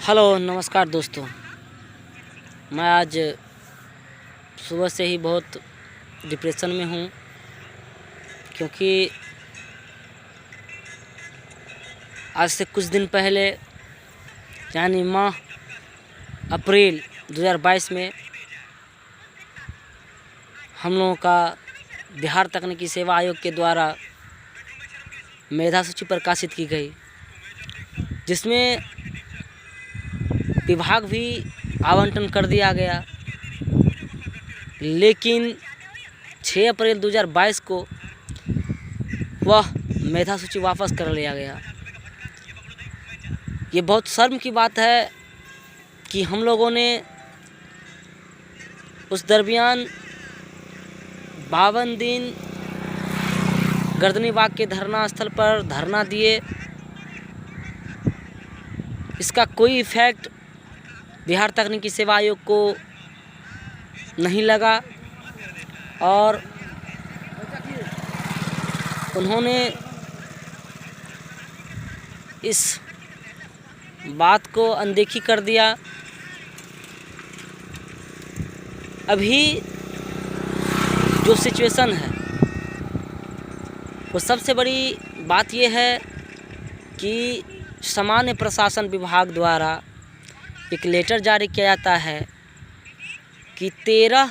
Hello नमस्कार दोस्तों। मैं आज सुबह से ही बहुत डिप्रेशन में हूँ, क्योंकि आज से कुछ दिन पहले यानी माह अप्रैल 2022 में हम लोगों का बिहार तकनीकी सेवा आयोग के द्वारा मेधा सूची प्रकाशित की गई, जिसमें विभाग भी आवंटन कर दिया गया। लेकिन 6 अप्रैल 2022 को वह मेधा सूची वापस कर लिया गया। ये बहुत शर्म की बात है कि हम लोगों ने उस दरमियान 52 दिन गर्दनी बाग के धरना स्थल पर धरना दिए। इसका कोई इफ़ेक्ट बिहार तकनीकी सेवा आयोग को नहीं लगा और उन्होंने इस बात को अनदेखी कर दिया। अभी जो सिचुएशन है वो सबसे बड़ी बात ये है कि सामान्य प्रशासन विभाग द्वारा एक लेटर जारी किया जाता है कि 13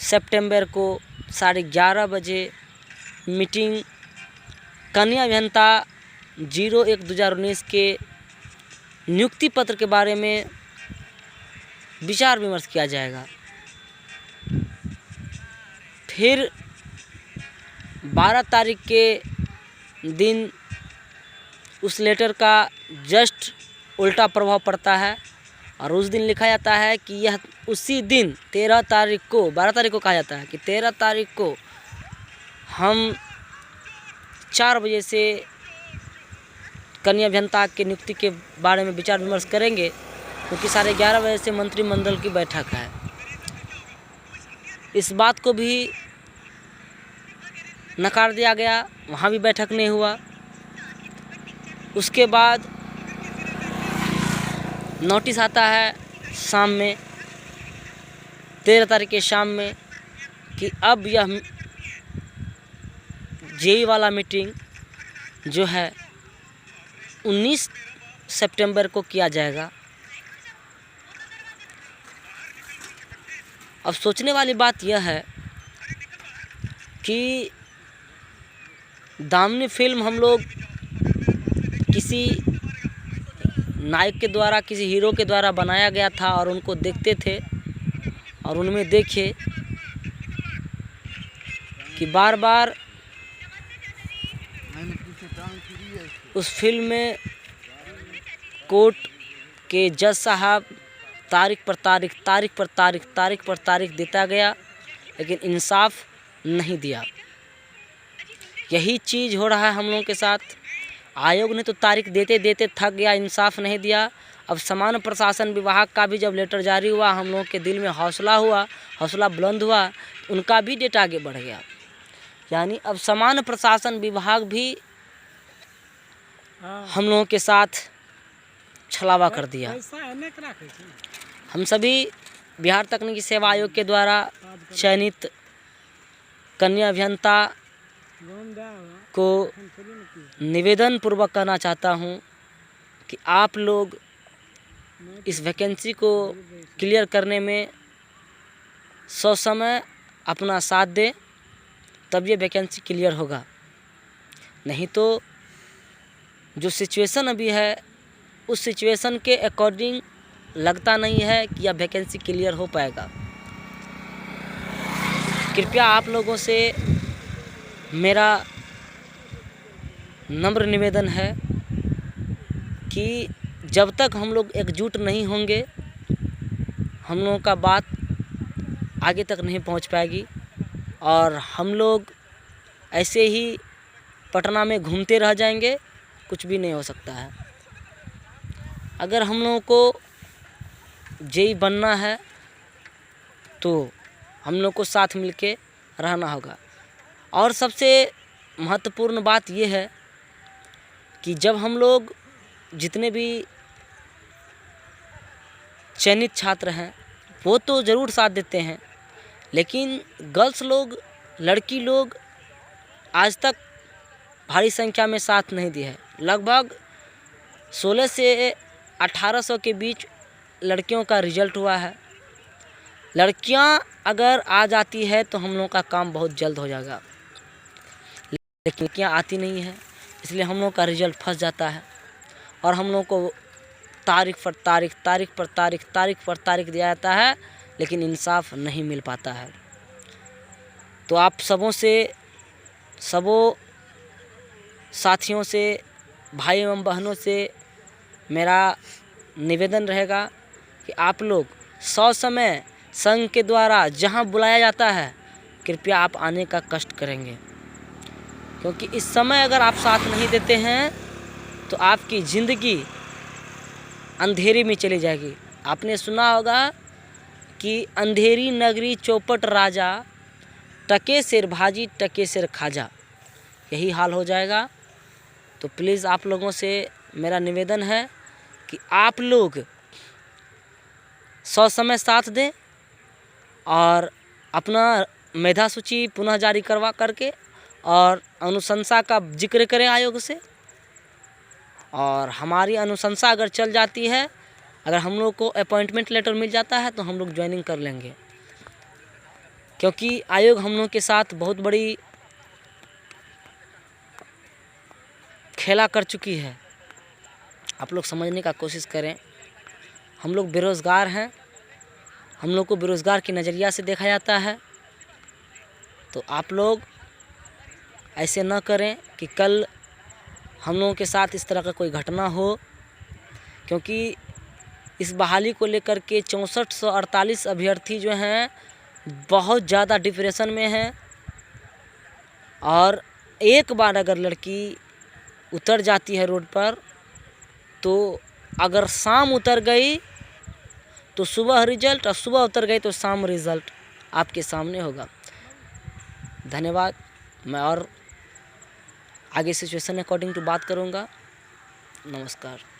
सितंबर को 11:30 बजे मीटिंग कन्या अभियंता 01/2019 के नियुक्ति पत्र के बारे में विचार विमर्श किया जाएगा। फिर 12 तारीख के दिन उस लेटर का जस्ट उल्टा प्रभाव पड़ता है और उस दिन लिखा जाता है कि यह उसी दिन 13 तारीख को 12 तारीख को कहा जाता है कि 13 तारीख को हम 4 बजे से कन्या अभियंता के नियुक्ति के बारे में विचार विमर्श करेंगे, क्योंकि 11:30 बजे से मंत्रिमंडल की बैठक है। इस बात को भी नकार दिया गया, वहाँ भी बैठक नहीं हुआ। उसके बाद नोटिस आता है शाम में 13 तारीख के शाम में कि अब यह जेई वाला मीटिंग जो है 19 सितंबर को किया जाएगा। अब सोचने वाली बात यह है कि दामिनी फिल्म हम लोग किसी नायक के द्वारा, किसी हीरो के द्वारा बनाया गया था और उनको देखते थे और उनमें देखे कि बार बार उस फिल्म में कोर्ट के जज साहब तारीख पर तारीख देता गया, लेकिन इंसाफ नहीं दिया। यही चीज़ हो रहा है हम लोगों के साथ। आयोग ने तो तारीख देते देते थक गया, इंसाफ नहीं दिया। अब सामान्य प्रशासन विभाग का भी जब लेटर जारी हुआ, हम लोगों के दिल में हौसला बुलंद हुआ, उनका भी डेट आगे बढ़ गया। यानी अब सामान्य प्रशासन विभाग भी हम लोगों के साथ छलावा कर दिया। हम सभी बिहार तकनीकी सेवा आयोग के द्वारा चयनित कन्या अभियंता को निवेदन पूर्वक कहना चाहता हूँ कि आप लोग इस वैकेंसी को क्लियर करने में ससमय अपना साथ दें, तब ये वैकेंसी क्लियर होगा। नहीं तो जो सिचुएशन अभी है उस सिचुएशन के अकॉर्डिंग लगता नहीं है कि यह वैकेंसी क्लियर हो पाएगा। कृपया आप लोगों से मेरा नम्र निवेदन है कि जब तक हम लोग एकजुट नहीं होंगे, हम लोगों का बात आगे तक नहीं पहुंच पाएगी और हम लोग ऐसे ही पटना में घूमते रह जाएंगे, कुछ भी नहीं हो सकता है। अगर हम लोगों को जेई बनना है तो हम लोग को साथ मिलके रहना होगा। और सबसे महत्वपूर्ण बात यह है कि जब हम लोग जितने भी चयनित छात्र हैं वो तो ज़रूर साथ देते हैं, लेकिन गर्ल्स लोग, लड़की लोग आज तक भारी संख्या में साथ नहीं दिए है। लगभग 16 से 1800 के बीच लड़कियों का रिजल्ट हुआ है। लड़कियां अगर आ जाती है तो हम लोगों का काम बहुत जल्द हो जाएगा, लेकिन लड़कियां आती नहीं है, इसलिए हम लोगों का रिजल्ट फंस जाता है और हम लोगों को तारीख पर तारीख दिया जाता है, लेकिन इंसाफ नहीं मिल पाता है। तो आप सबों साथियों से, भाई एवं बहनों से मेरा निवेदन रहेगा कि आप लोग समय संघ के द्वारा जहां बुलाया जाता है कृपया आप आने का कष्ट करेंगे, क्योंकि इस समय अगर आप साथ नहीं देते हैं तो आपकी ज़िंदगी अंधेरी में चली जाएगी। आपने सुना होगा कि अंधेरी नगरी चौपट राजा, टके सिर भाजी टके सिर खाजा, यही हाल हो जाएगा। तो प्लीज़ आप लोगों से मेरा निवेदन है कि आप लोग समय साथ दें और अपना मेधा सूची पुनः जारी करवा करके और अनुशंसा का जिक्र करें आयोग से। और हमारी अनुशंसा अगर चल जाती है, अगर हम लोग को अपॉइंटमेंट लेटर मिल जाता है तो हम लोग ज्वाइनिंग कर लेंगे, क्योंकि आयोग हम लोग के साथ बहुत बड़ी खेला कर चुकी है। आप लोग समझने का कोशिश करें। हम लोग बेरोज़गार हैं, हम लोग को बेरोज़गार की नज़रिया से देखा जाता है। तो आप लोग ऐसे न करें कि कल हम लोगों के साथ इस तरह का कोई घटना हो, क्योंकि इस बहाली को लेकर के 6448 अभ्यर्थी जो हैं बहुत ज़्यादा डिप्रेशन में हैं। और एक बार अगर लड़की उतर जाती है रोड पर, तो अगर शाम उतर गई तो सुबह रिजल्ट, और सुबह उतर गई तो शाम रिजल्ट आपके सामने होगा। धन्यवाद। मैं और आगे सिचुएशन अकॉर्डिंग टू बात करूँगा। नमस्कार।